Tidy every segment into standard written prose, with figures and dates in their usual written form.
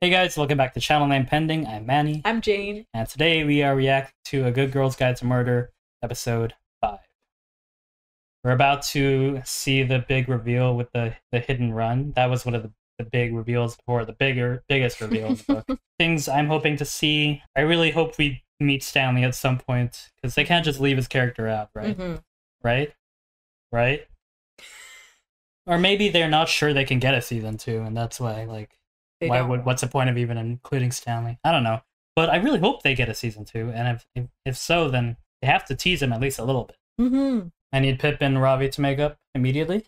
Hey guys, welcome back to Channel 9 Pending. I'm Manny. I'm Jane. And today we are reacting to A Good Girl's Guide to Murder, episode 5. We're about to see the big reveal with the hidden run. That was one of the big reveals before, biggest reveal in the book. Things I'm hoping to see. I really hope we meet Stanley at some point, because they can't just leave his character out, right? Right? Or maybe they're not sure they can get a season 2, and that's why, like, what's the point of even including Stanley? I don't know. But I really hope they get a season 2, and if so, then they have to tease him at least a little bit. I need Pip and Ravi to make up immediately.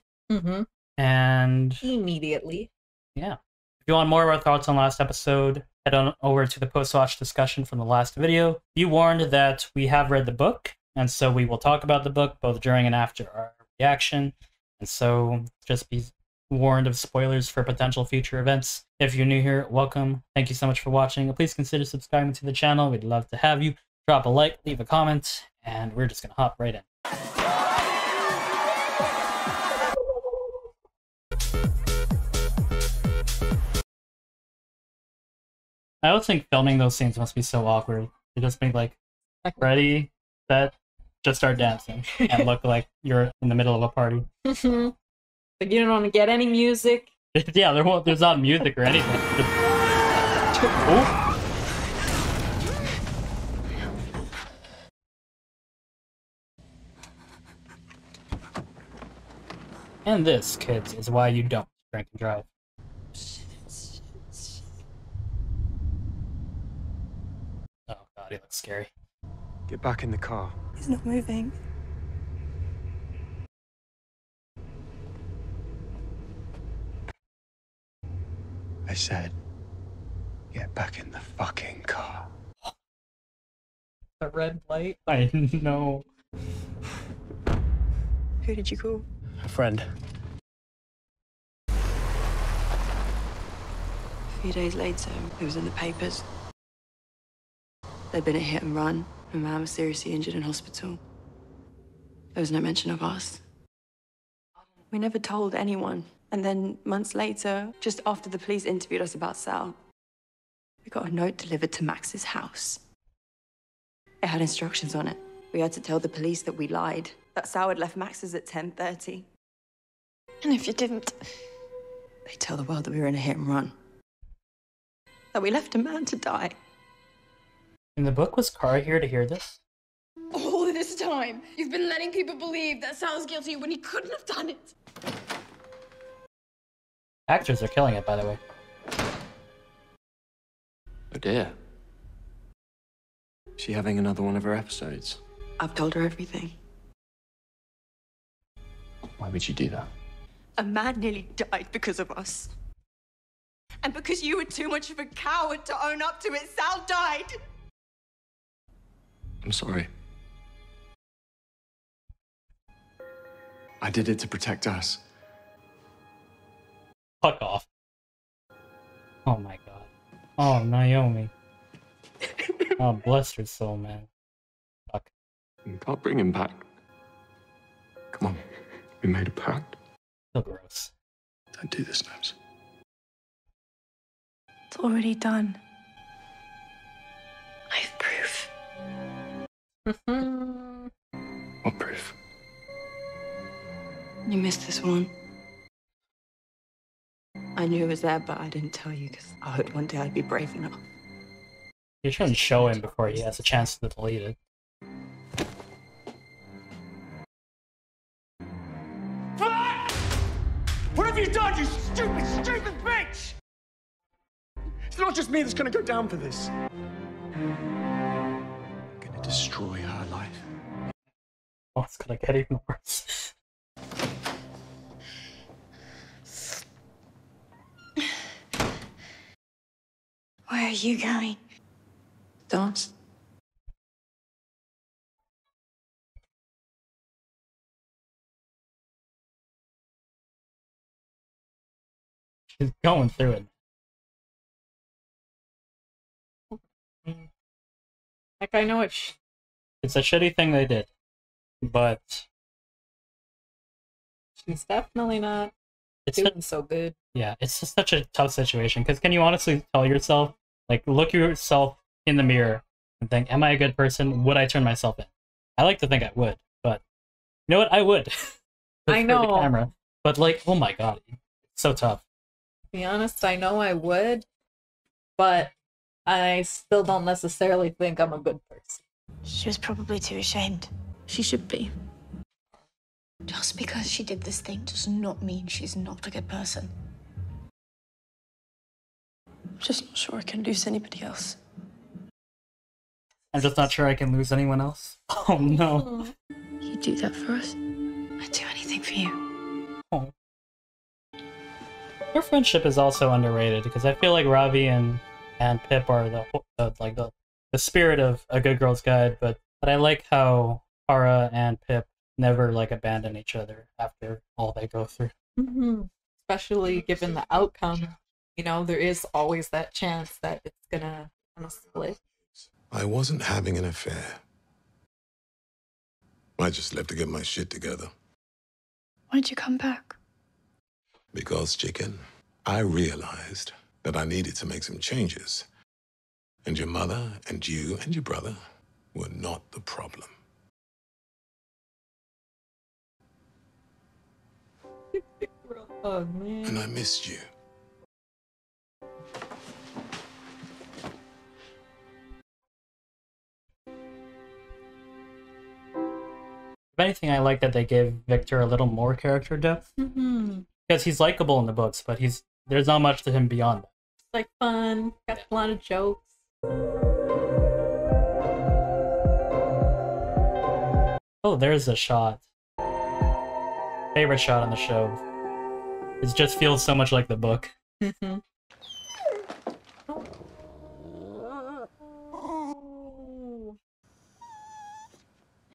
And immediately. Yeah. If you want more of our thoughts on last episode, head on over to the post-watch discussion from the last video. Be warned that we have read the book, and so we will talk about the book both during and after our reaction. And so just be warned of spoilers for potential future events. If you're new here, welcome. Thank you so much for watching. Please consider subscribing to the channel. We'd love to have you. Drop a like, leave a comment, and we're just gonna hop right in. I always think filming those scenes must be so awkward. They just be like, ready, set, just start dancing, and look like you're in the middle of a party. Like you don't want to get any music. Yeah, there's not music or anything. Oh. And this, kids, is why you don't drink and drive. Oh god, he looks scary. Get back in the car. He's not moving. I said, get back in the fucking car. The red light? I know. Who did you call? A friend. A few days later, it was in the papers. There'd been a hit and run. A man was seriously injured in hospital. There was no mention of us. We never told anyone. And then months later, just after the police interviewed us about Sal, we got a note delivered to Max's house. It had instructions on it. We had to tell the police that we lied, that Sal had left Max's at 10:30. And if you didn't, they'd tell the world that we were in a hit and run. That we left a man to die. In the book, was Kara here to hear this? All this time, you've been letting people believe that Sal's guilty when he couldn't have done it. Actors are killing it, by the way. Oh dear. Is she having another one of her episodes? I've told her everything. Why would you do that? A man nearly died because of us. And because you were too much of a coward to own up to it, Sal died. I'm sorry. I did it to protect us. Fuck off. Oh my god. Oh, Naomi. Oh, bless her soul, man. Fuck. You can't bring him back. Come on. We made a pact. So gross. Don't do this, Nose. It's already done. I have proof. What proof? You missed this one. I knew it was there, but I didn't tell you because I hoped one day I'd be brave enough. You shouldn't show him before he has a chance to delete it. What have you done, you stupid, stupid bitch? It's not just me that's gonna go down for this. I'm gonna destroy her life. Oh, it's gonna get even worse. Where are you going? Dance. She's going through it. Like, I know it's It's a shitty thing they did, but she's definitely not it's Doing so good. yeah, it's just such a tough situation. Because can you honestly tell yourself, like, look yourself in the mirror and think, am I a good person? Would I turn myself in? I like to think I would, but you know what? I would. I For know. the camera. But like, oh my god, it's so tough. To be honest, I know I would, but I still don't necessarily think I'm a good person. She was probably too ashamed. She should be. Just because she did this thing does not mean she's not a good person. I'm just not sure I can lose anybody else. I'm just not sure I can lose anyone else. Oh no. You do that for us? I'd do anything for you. Oh. Their friendship is also underrated because I feel like Ravi and Pip are the spirit of A Good Girl's Guide, but I like how Kara and Pip never like abandon each other after all they go through. Mm-hmm. Especially given the outcome, you know, there is always that chance that it's gonna split. I wasn't having an affair. I just left to get my shit together. Why'd you come back? Because, chicken, I realized that I needed to make some changes. And your mother and you and your brother were not the problem. Oh man. And I missed you. If anything, I like that they gave Victor a little more character depth. Mm-hmm. Because he's likable in the books, but there's not much to him beyond that. It's like fun, got a lot of jokes. Oh, there's a shot. Favorite shot on the show. It just feels so much like the book. Mm-hmm.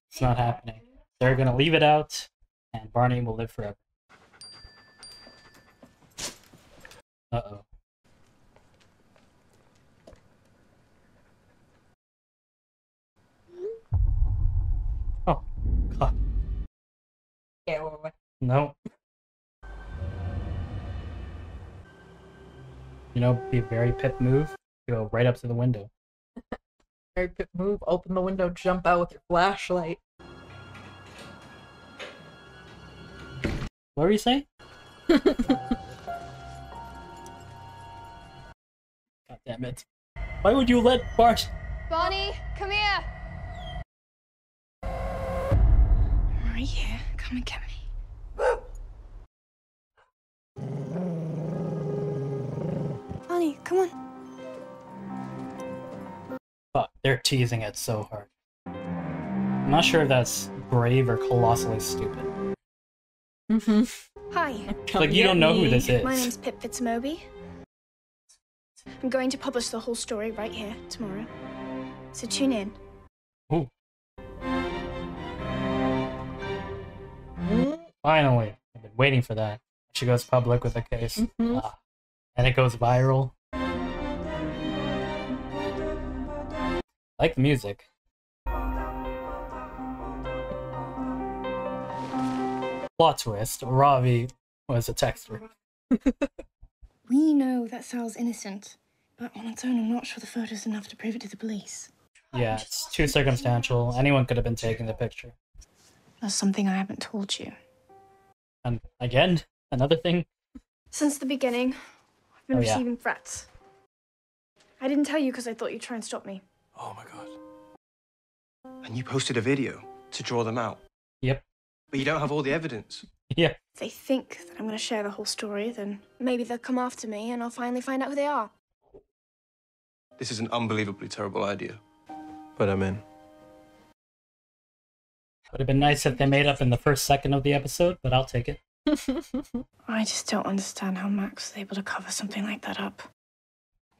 It's not happening. They're gonna leave it out, and Barney will live forever. Uh-oh. Oh, God. Yeah, well, No. You know, be a very Pip move. Go right up to the window. very Pip move, open the window, jump out with your flashlight. What were you saying? God damn it. Why would you let Bart... Barney, come here. I'm right here. Come and get me. Honey, come on. Fuck, they're teasing it so hard. I'm not sure if that's brave or colossally stupid. Mm-hmm. Hi. Like, you don't know who this is. My name's Pip Fitz-amobi. I'm going to publish the whole story right here tomorrow. So tune in. Ooh. Finally. I've been waiting for that. She goes public with the case. Mhm. And it goes viral. I like the music. Plot twist, Ravi was a texter. We know that Sal's innocent, but on its own, I'm not sure the photo's enough to prove it to the police. Yeah, it's too circumstantial. Anyone could have been taking the picture. That's something I haven't told you. And again, another thing. Since the beginning, I've been Oh, yeah. receiving threats. I didn't tell you because I thought you'd try and stop me. Oh my god. And you posted a video to draw them out. Yep. But you don't have all the evidence. Yeah. If they think that I'm going to share the whole story, then maybe they'll come after me and I'll finally find out who they are. This is an unbelievably terrible idea. But I'm in. Would have been nice if they made up in the first second of the episode, but I'll take it. I just don't understand how Max was able to cover something like that up.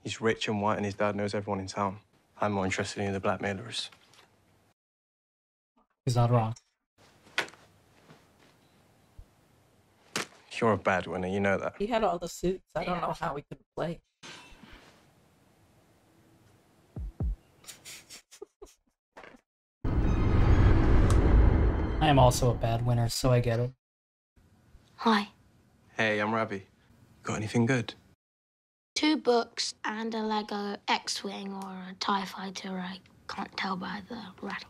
He's rich and white and his dad knows everyone in town. I'm more interested in the blackmailers. He's not wrong. You're a bad winner, you know that. He had all the suits. I don't know how he could play. I am also a bad winner, so I get it. Hi. Hey, I'm Ravi. Got anything good? 2 books and a Lego X-Wing or a TIE fighter, I can't tell by the rattle.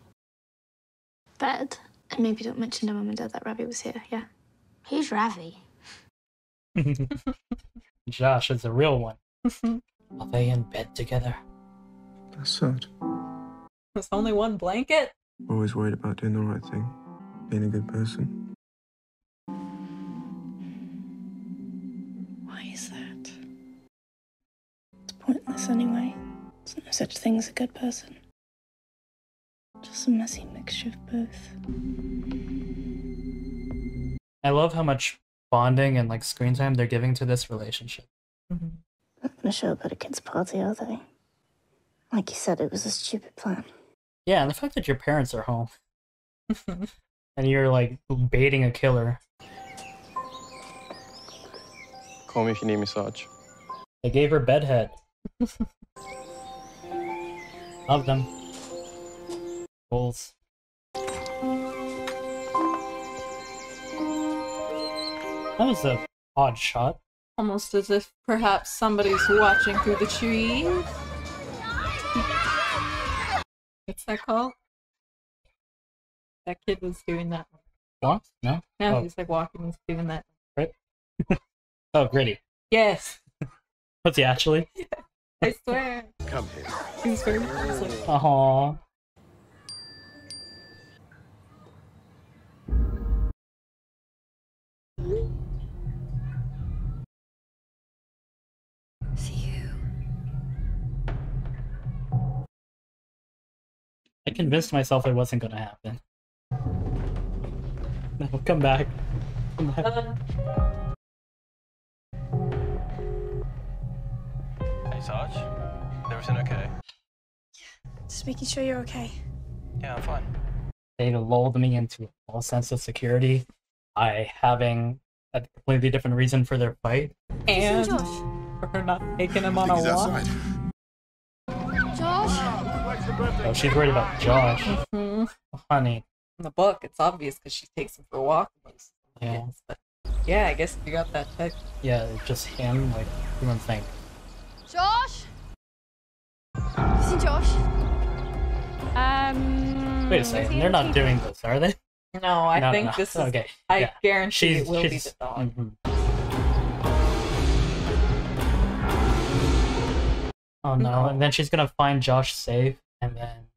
Bed. And maybe don't mention to Mum and Dad that Ravi was here, yeah? Who's Ravi? Josh is a real one. Are they in bed together? That's sad. There's only one blanket? Always worried about doing the right thing, being a good person. Why is that? It's pointless anyway. There's no such thing as a good person. Just a messy mixture of both. I love how much bonding and like screen time they're giving to this relationship. Not gonna show up at a kid's party, are they? Like you said, it was a stupid plan. Yeah, and the fact that your parents are home and you're like baiting a killer. Call me if you need massage. They gave her bedhead. Love them. Goals. That was a odd shot. Almost as if perhaps somebody's watching through the trees. What's that called? That kid was doing that. What? No? No, Oh. he's like walking and doing that. Right? Oh, Gritty. Yes! What's he actually? I swear. Come here. He's very he's like, Aww. See you. I convinced myself it wasn't gonna happen. No, come back. Come back. Hey, Sarge. Is everything okay? Just making sure you're okay. Yeah, I'm fine. They lulled me into a false sense of security by having a completely different reason for their fight. and Josh. for her not taking him on a walk. Josh? Oh, she's worried about Josh. Hmm. Honey. In the book, it's obvious because she takes him for a walk. Yeah. But yeah, I guess if you got that text. Yeah, just him, like, you wouldn't think. Josh? You seen Josh? Wait a second, they're not doing this, are they? No, I No, think no. this is. Okay. I yeah. guarantee it will be the dog. Mhm. Oh no, and then she's gonna find Josh safe and then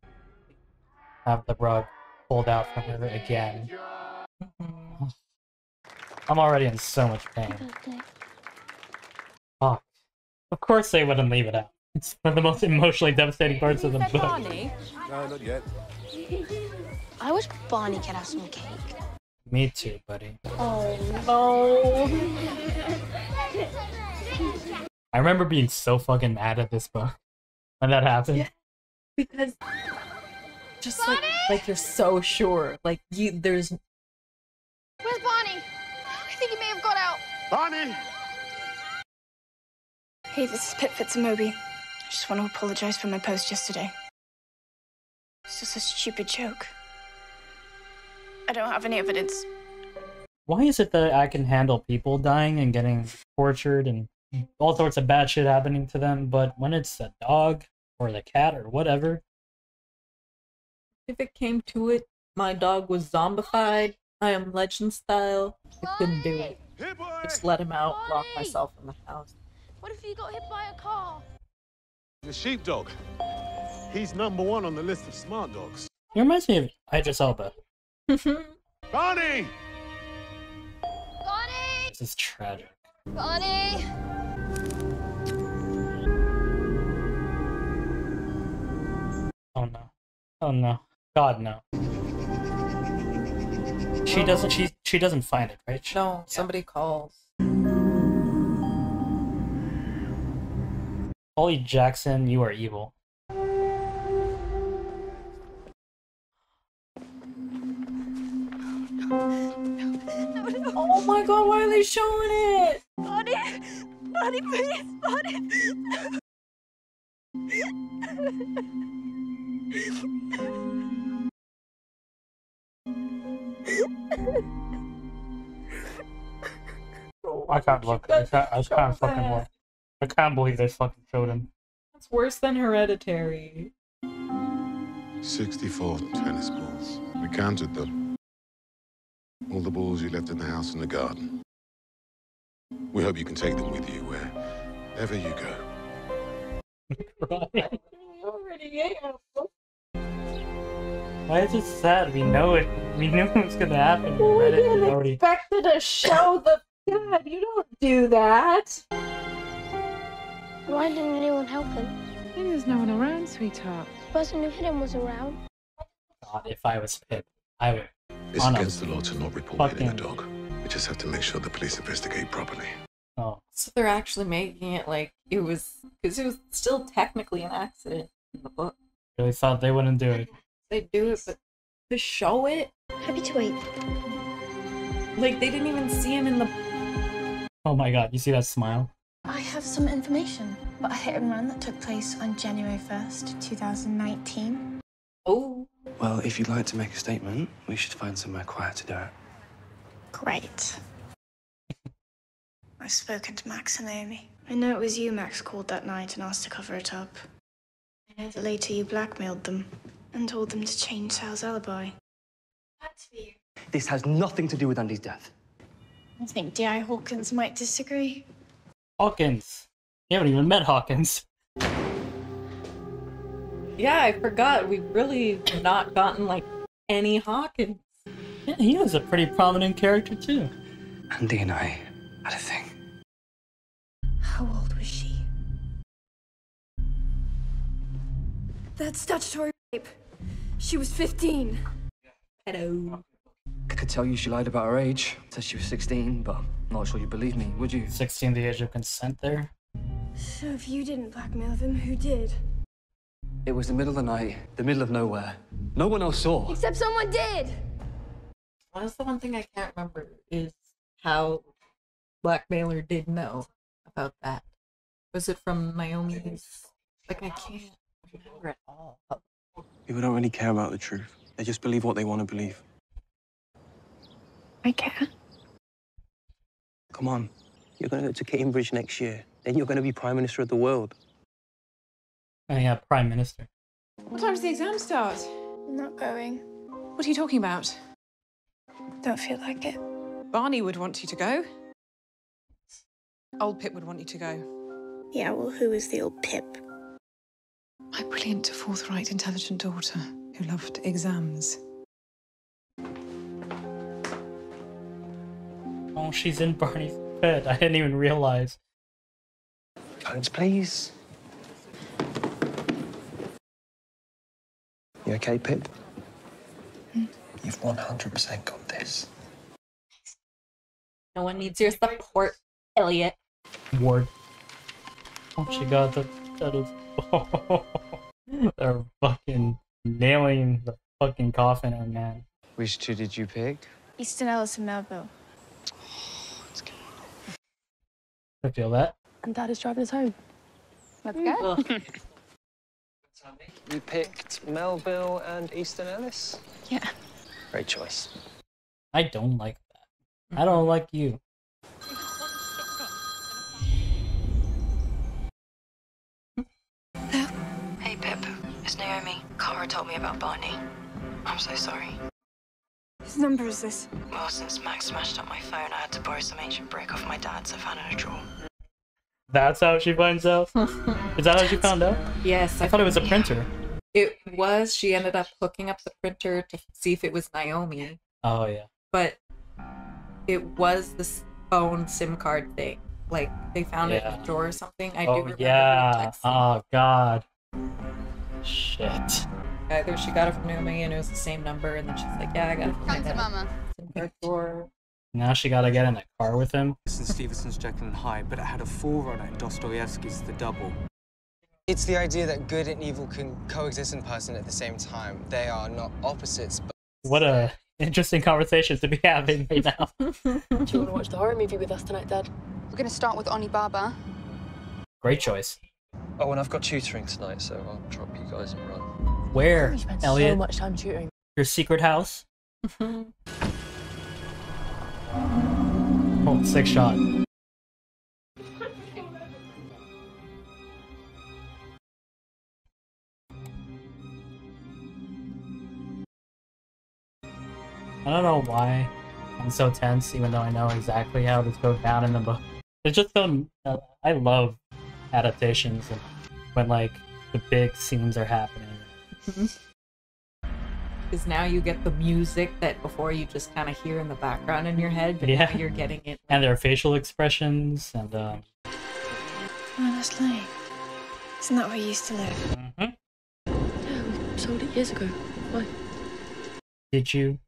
have the rug pulled out from her again. I'm already in so much pain. Fuck. Of course they wouldn't leave it out. It's one of the most emotionally devastating parts of the book. No, not yet. I wish Barney could have some cake. Me too, buddy. Oh no! I remember being so fucking mad at this book when that happened. Yeah. Because just like you're so sure, like there's. Where's Barney? I think he may have got out. Barney! Hey, this is fitz-amobi. I just want to apologize for my post yesterday. It's just a stupid joke. I don't have any evidence. Why is it that I can handle people dying and getting tortured and all sorts of bad shit happening to them, but when it's a dog or the cat or whatever, If it came to it, my dog was zombified. I am Legend style. I couldn't do it. Hey, boy! Just let him out, lock Barney! myself in the house. What if he got hit by a car? The sheepdog. He's #1 on the list of smart dogs. it reminds me of Idris Elba. Barney! Barney! This is tragic. Barney! Oh no. Oh no. God no. She doesn't find it, right? No, somebody calls. Holly Jackson, you are evil. Oh my god, why are they showing it? Barney! Barney, please! Barney! Oh I can't look. I can't fucking look. I can't believe they fucking showed him. That's worse than Hereditary. 64 tennis balls. We counted them. All the balls you left in the house and the garden. We hope you can take them with you wherever you go. Right. Already Why is it sad? We know it. We knew it was gonna happen. We we read it. We didn't already. expect to show the God, you don't do that. Why didn't anyone help him? Maybe there's no one around, sweetheart. The person who hit him was around. God, if I was Pip, I would. It's Honest. against the law to not report hitting a dog. We just have to make sure the police investigate properly. Oh, So they're actually making it like it was, because it was still technically an accident in the book. really thought they wouldn't do it. They do it, but to show it, Happy to wait. like they didn't even see him in the. Oh my god, you see that smile? I have some information about a hit and run that took place on January 1st, 2019. Oh. Well, if you'd like to make a statement, we should find somewhere quiet to do it. Great. I've spoken to Max and Naomi. I know it was you Max called that night and asked to cover it up. I know that later you blackmailed them and told them to change Sal's alibi. Had to be you. This has nothing to do with Andie's death. I think D.I. Hawkins might disagree. Hawkins. You haven't even met Hawkins. Yeah, I forgot. We've really not gotten like any Hawkins. Yeah, he was a pretty prominent character too. Andie and I had a thing. How old was she? That's statutory rape. She was 15. Hello. I could tell you she lied about her age. Said she was 16, but I'm not sure you believe me, would you? 16, the age of consent there. So if you didn't blackmail them, who did? It was the middle of the night, the middle of nowhere. No one else saw. Except someone did! That's the one thing I can't remember is how Blackmailer did know about that. Was it from Naomi's? Like, I can't remember at all. People don't really care about the truth. They just believe what they want to believe. I care. Come on. You're going to go to Cambridge next year. Then you're going to be Prime Minister of the world. Oh yeah, Prime Minister. What time does the exam start? I'm not going. What are you talking about? Don't feel like it. Barney would want you to go. Old Pip would want you to go. Yeah, well, who is the old Pip? My brilliant, forthright, intelligent daughter who loved exams. Oh, she's in Barney's bed. I didn't even realize. Phones, please. You okay, Pip? You've 100% got this. No one needs your support, Elliot. Ward. Oh, she got the. That is. They're fucking nailing the fucking coffin on man. Which two did you pick? Easton Ellis and Melville. I feel that. And Dad is driving us home. Let's go. You picked Melville and Easton Ellis? Yeah. Great choice. I don't like that. I don't like you. Hey, Pip. It's Naomi. Cara told me about Barney. I'm so sorry. Whose number is this? Well, since Max smashed up my phone, I had to borrow some ancient brick off my dad's I found in a drawer. That's how she finds out? Is that how she found out? Yes. I thought it was a printer. It was. She ended up hooking up the printer to see if it was Naomi. Oh, yeah. But it was the phone SIM card thing. Like, they found it in a drawer or something. I do remember yeah. Oh, God. Shit. Either she got it from Naomi and it was the same number, and then she's like, yeah, I got it from my dad. Mama. SIM card drawer. Now she gotta get in that car with him. Stevenson's Jekyll and Hyde, but it had a forerunner in Dostoevsky's The Double. It's the idea that good and evil can coexist in person at the same time. They are not opposites, but... What a interesting conversation to be having right now. Do you want to watch the horror movie with us tonight, Dad? We're going to start with Oni Baba. Great choice. Oh, and I've got tutoring tonight, so I'll drop you guys and run. Where, We spent Elliot? so much time shooting. Your secret house? Oh, sick shot. I don't know why I'm so tense, even though I know exactly how this goes down in the book. It's just so... I love adaptations and when, like, the big scenes are happening. Because now you get the music that before you just kind of hear in the background in your head, but Yeah. now you're getting it. And their facial expressions, and, Oh, that's late. Isn't that where you used to live? Yeah, we sold it years ago. Why? Did you?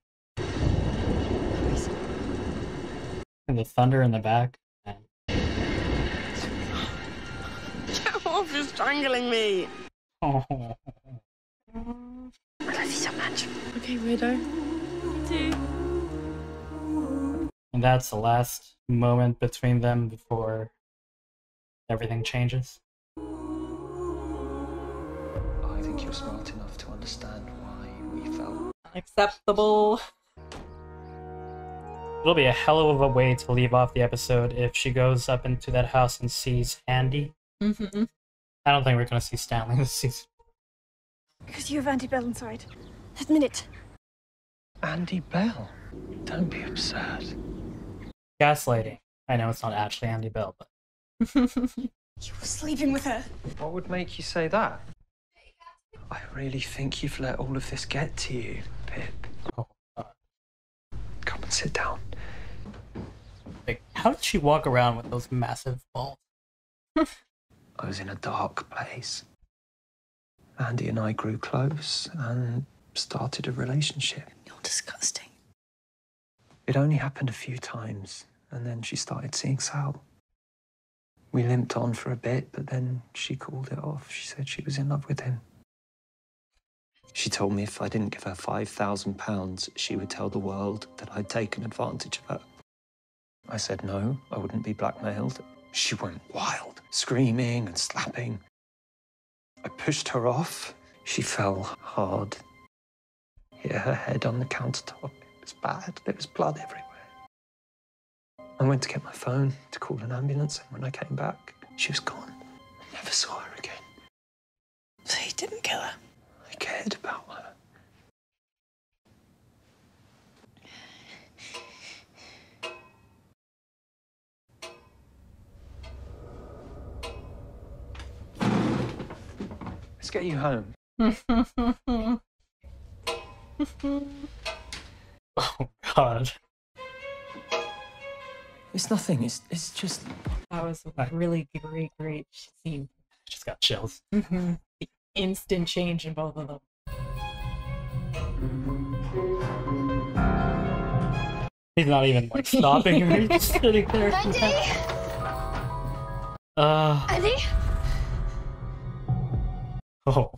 And the thunder in the back. Get off, you're strangling me! Oh. I love you so much. Okay, weirdo. You too. And that's the last moment between them before everything changes. I think you're smart enough to understand why we felt. Acceptable. It'll be a hell of a way to leave off the episode if she goes up into that house and sees Andie. Mm-hmm. I don't think we're going to see Stanley this season. Because you have Andie Bell inside. Admit it. Andie Bell? Don't be absurd. Gaslighting. I know it's not actually Andie Bell, but... You were sleeping with her. What would make you say that? I really think you've let all of this get to you, Pip. Oh, come and sit down. Like, how did she walk around with those massive balls? I was in a dark place. Andie and I grew close and started a relationship. You're disgusting. It only happened a few times, and then she started seeing Sal. We limped on for a bit, but then she called it off. She said she was in love with him. She told me if I didn't give her £5,000, she would tell the world that I'd taken advantage of her. I said no, I wouldn't be blackmailed. She went wild, screaming and slapping. I pushed her off. She fell hard. Hit her head on the countertop. It was bad. There was blood everywhere. I went to get my phone to call an ambulance, and when I came back, she was gone. I never saw her again. So you didn't kill her? I cared about her. Let's get you home. Oh, God. It's nothing. It's just... That was a really great scene. Just got chills. Mm-hmm. The instant change in both of them. He's not even, like, stopping her. He's just sitting there. Andie! Andie? Oh.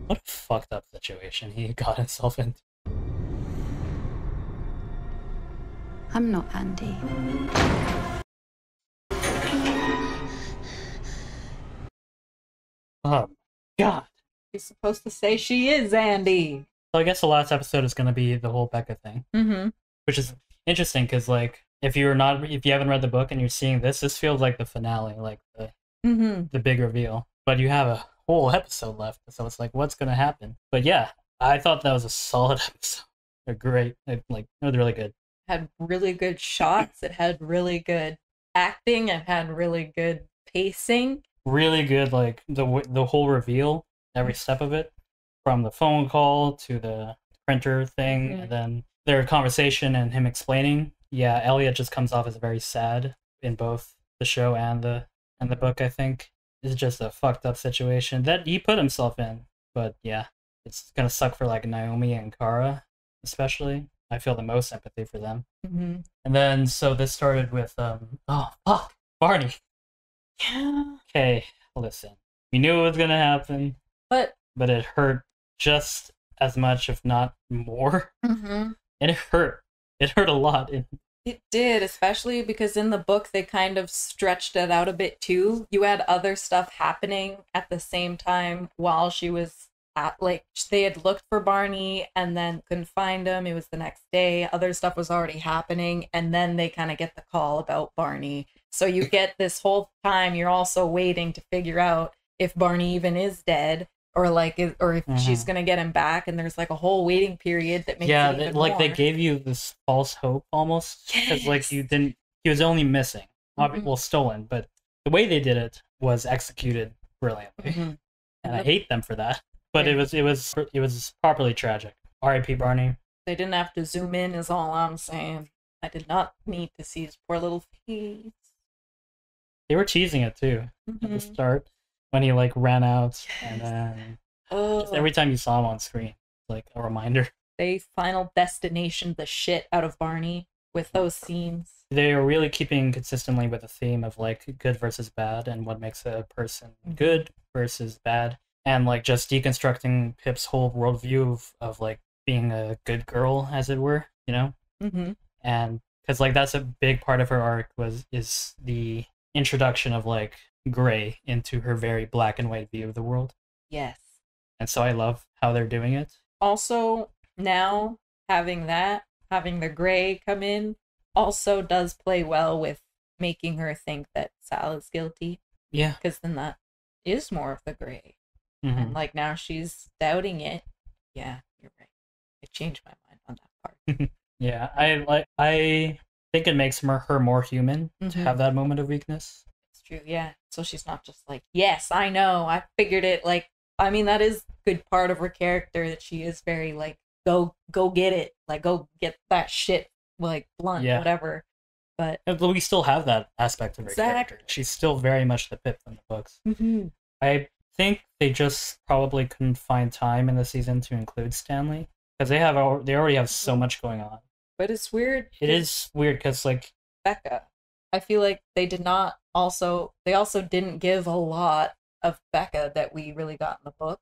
What a fucked up situation he got himself into. I'm not Andie. Oh, God. She's supposed to say she is Andie. So I guess the last episode is going to be the whole Becca thing. Mm-hmm. Which is interesting, because, like, if you haven't read the book and you're seeing this feels like the finale, like the big reveal. But you have a whole episode left, so it's like, what's going to happen? But yeah, I thought that was a solid episode. They're great. It was really good. Had really good shots. It had really good acting. It had really good pacing. Really good, like, the whole reveal, every step of it, from the phone call to the printer thing, and then their conversation and him explaining. Yeah, Elliot just comes off as very sad in both the show and the book, I think. It's just a fucked up situation that he put himself in. But yeah, it's gonna suck for, like, Naomi and Kara, especially. I feel the most sympathy for them. Mm-hmm. And then, so this started with, Barney. Yeah. Okay, listen. We knew it was gonna happen, but it hurt just as much, if not more. Mm-hmm. And it hurt. It hurt a lot. It did, especially because in the book they kind of stretched it out a bit too. You had other stuff happening at the same time while she was at, like, they had looked for Barney and then couldn't find him. It was the next day. Other stuff was already happening, and then they kind of get the call about Barney. So you get this whole time, you're also waiting to figure out if Barney even is dead. or like, or if she's gonna get him back, and there's like a whole waiting period that makes it even like more. they gave you this false hope almost, because like he was only missing, well, stolen, but the way they did it was executed brilliantly, and I hate them for that. But it was properly tragic. R.I.P. Barney. They didn't have to zoom in, is all I'm saying. I did not need to see his poor little face. They were teasing it too at the start when he like ran out, and then just every time you saw him on screen, like a reminder. They Final Destination the shit out of Barney with those scenes. They are really keeping consistently with the theme of like good versus bad, and what makes a person good versus bad, and like just deconstructing Pip's whole worldview of like being a good girl, as it were, you know. And because like that's a big part of her arc is the introduction of like gray into her very black and white view of the world. Yes. And so I love how they're doing it. Also, now having the gray come in also does play well with making her think that Sal is guilty. Yeah. Because then that is more of the gray. And like now she's doubting it. Yeah, you're right. I changed my mind on that part. Yeah, I think it makes her more human to have that moment of weakness. It's true, yeah. So she's not just like, yes, I know, I figured it. Like, I mean, that is a good part of her character, that she is very like, go get it, like go get that shit, like blunt, whatever. But we still have that aspect of her character. She's still very much the Pip from the books. I think they just probably couldn't find time in the season to include Stanley, because they already have so much going on. But it's weird. It is weird because like Becca, I feel like they also didn't give a lot of Becca that we really got in the book.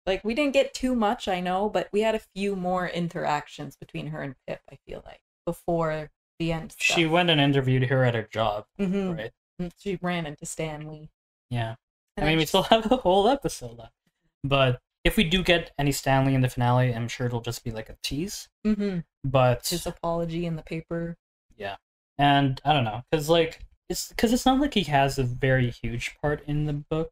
Like we didn't get too much, I know, but we had a few more interactions between her and Pip, I feel like, before the end stuff. She went and interviewed her at her job, right? She ran into Stanley. Yeah. I mean, we still have a whole episode left. But if we do get any Stanley in the finale, I'm sure it'll just be like a tease. But his apology in the paper. Yeah. And I don't know, because like it's not like he has a very huge part in the book.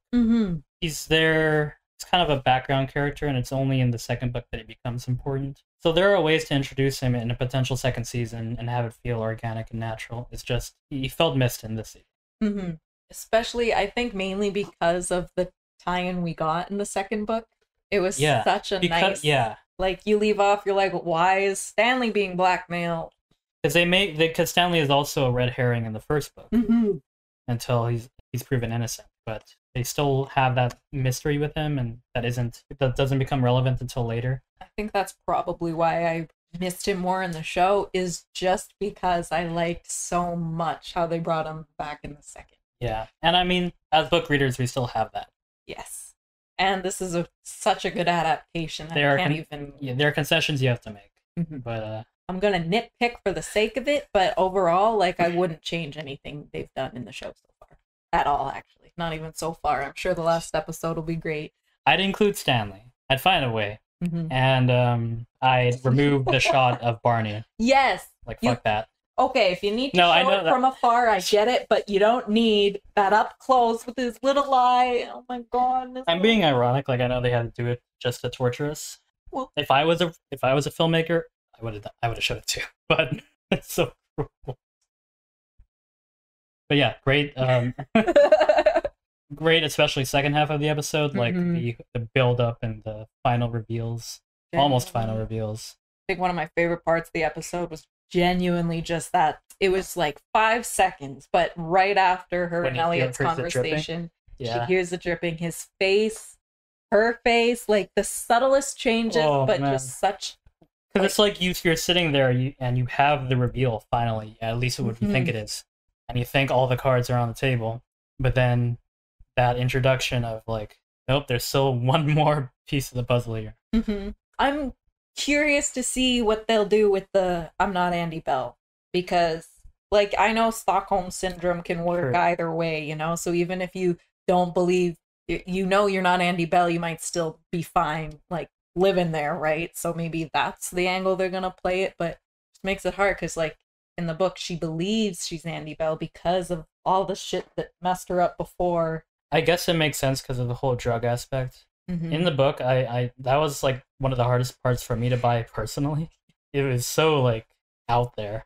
He's there. It's kind of a background character, and it's only in the second book that he becomes important. So there are ways to introduce him in a potential second season and have it feel organic and natural. It's just he felt missed in this season. Especially, I think, mainly because of the tie-in we got in the second book. It was such a nice... Yeah. Like, you leave off, you're like, why is Stanley being blackmailed? Because Stanley is also a red herring in the first book. Until he's proven innocent. But they still have that mystery with him, and that doesn't become relevant until later. I think that's probably why I missed him more in the show, is just because I liked so much how they brought him back in the second. Yeah, and I mean, as book readers, we still have that. Yes, and this is such a good adaptation. There are concessions you have to make, but I'm gonna nitpick for the sake of it. But overall, like, I wouldn't change anything they've done in the show so far at all. Actually, not even so far. I'm sure the last episode will be great. I'd include Stanley. I'd find a way, and I'd remove the shot of Barney. Yes, fuck that. Okay, if you need to show it from afar, I get it, but you don't need that up close with his little eye. Oh my god. I'm being ironic, like I know they had to do it just to torture us. Well, if I was a filmmaker, I would have showed it too. But it's so cruel. But yeah, great great, especially second half of the episode, like the build up and the final reveals. Almost final reveals. I think one of my favorite parts of the episode was genuinely just that. It was like 5 seconds, but right after her and Elliot's conversation, she hears the dripping, his face, her face, like the subtlest changes, just such... Because it's like you're sitting there and you have the reveal finally, at least what you think it is, and you think all the cards are on the table, but then that introduction of like, nope, there's still one more piece of the puzzle here. I'm curious to see what they'll do with the I'm not Andie Bell, because like I know Stockholm syndrome can work either way, you know, so even if you don't believe, you know, you're not Andie Bell, you might still be fine like living there, right? So maybe that's the angle they're gonna play it, but it just makes it hard because like in the book she believes she's Andie Bell because of all the shit that messed her up before. I guess it makes sense because of the whole drug aspect. In the book, I that was like one of the hardest parts for me to buy personally. It was so like out there.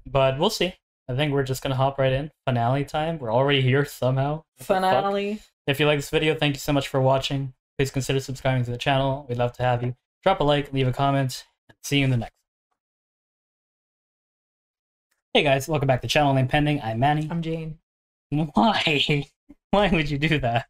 But we'll see. I think we're just gonna hop right in. Finale time. We're already here somehow. Finale. If you like this video, thank you so much for watching. Please consider subscribing to the channel. We'd love to have you. Drop a like, leave a comment, and see you in the next. Hey guys, welcome back to Channel Name Pending. I'm Manny. I'm Jane. Why? Why would you do that?